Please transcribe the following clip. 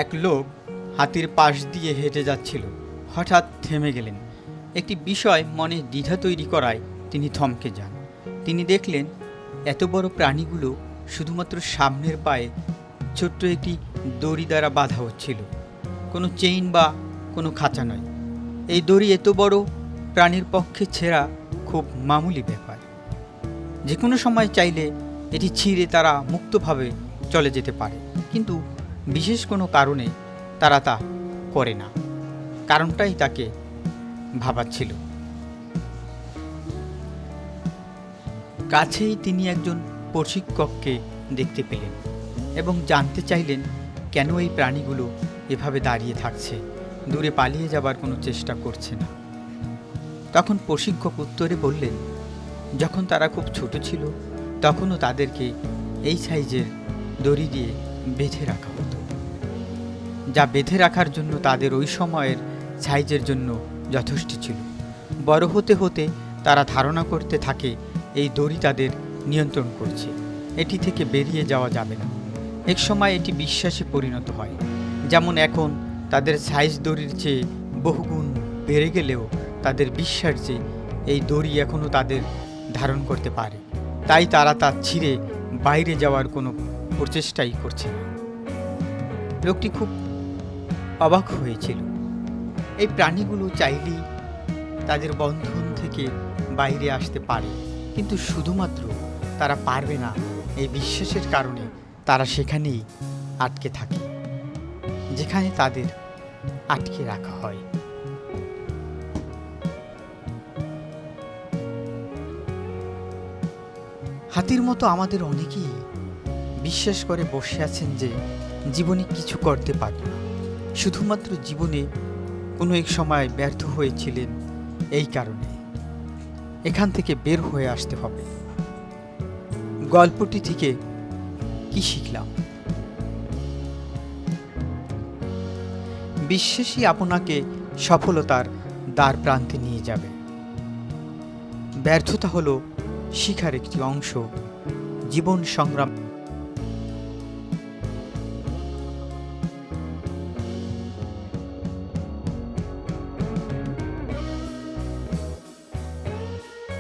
এক লোক হাতির পাশ দিয়ে হেঁটে যাচ্ছিল। হঠাৎ থেমে গেলেন। একটি বিষয় মনে দ্বিধা তৈরি করায় তিনি থমকে যান। তিনি দেখলেন এত বড় প্রাণীগুলো শুধুমাত্র সামনের পায়ে ছোট্ট একটি দড়ি দ্বারা বাঁধা হচ্ছিল, কোনো চেইন বা কোনো খাঁচা নয়। এই দড়ি এত বড় প্রাণীর পক্ষে ছেঁড়া খুব মামুলি ব্যাপার। যে কোনো সময় চাইলে এটি ছিঁড়ে তারা মুক্তভাবে চলে যেতে পারে, কিন্তু বিশেষ কোনো কারণে তারা তা করে না। কারণটাই তাকে ভাবাচ্ছিল। কাছেই তিনি একজন প্রশিক্ষককে দেখতে পেলেন এবং জানতে চাইলেন কেন এই প্রাণীগুলো এভাবে দাঁড়িয়ে থাকছে, দূরে পালিয়ে যাবার কোনো চেষ্টা করছে না। তখন প্রশিক্ষক উত্তরে বললেন, যখন তারা খুব ছোট ছিল তখনও তাদেরকে এই সাইজের দড়ি দিয়ে বেঁধে রাখা হতো, যা বেঁধে রাখার জন্য তাদের ওই সময়ের সাইজের জন্য যথেষ্ট ছিল। বড় হতে হতে তারা ধারণা করতে থাকে এই দড়ি তাদের নিয়ন্ত্রণ করছে, এটি থেকে বেরিয়ে যাওয়া যাবে না। এক সময় এটি বিশ্বাসে পরিণত হয়, যেমন এখন তাদের সাইজ দড়ির চেয়ে বহুগুণ বেড়ে গেলেও তাদের বিশ্বাস যে এই দড়ি এখনও তাদের ধারণ করতে পারে, তাই তারা তা ছিঁড়ে বাইরে যাওয়ার কোনো প্রচেষ্টাই করছে না। লোকটি খুব অবাক হয়েছিল। এই প্রাণীগুলো চাইলেই তাদের বন্ধন থেকে বাইরে আসতে পারে, কিন্তু শুধুমাত্র তারা পারবে না এই বিশ্বাসের কারণে তারা সেখানেই আটকে থাকে, যেখানে তাদের আটকে রাখা হয়। হাতির মতো আমাদের অনেকেই বিশ্বাস করে বসে আছেন যে জীবনে কিছু করতে পারবে না, শুধুমাত্র জীবনে কোনো এক সময় ব্যর্থ হয়েছিলেন। এই কারণে এখান থেকে বের হয়ে আসতে হবে। গল্পটি থেকে কি শিখলাম? বিশ্বাসই আপনাকে সফলতার দ্বার প্রান্তে নিয়ে যাবে। ব্যর্থতা হলো শিখার একটি অংশ, জীবন সংগ্রাম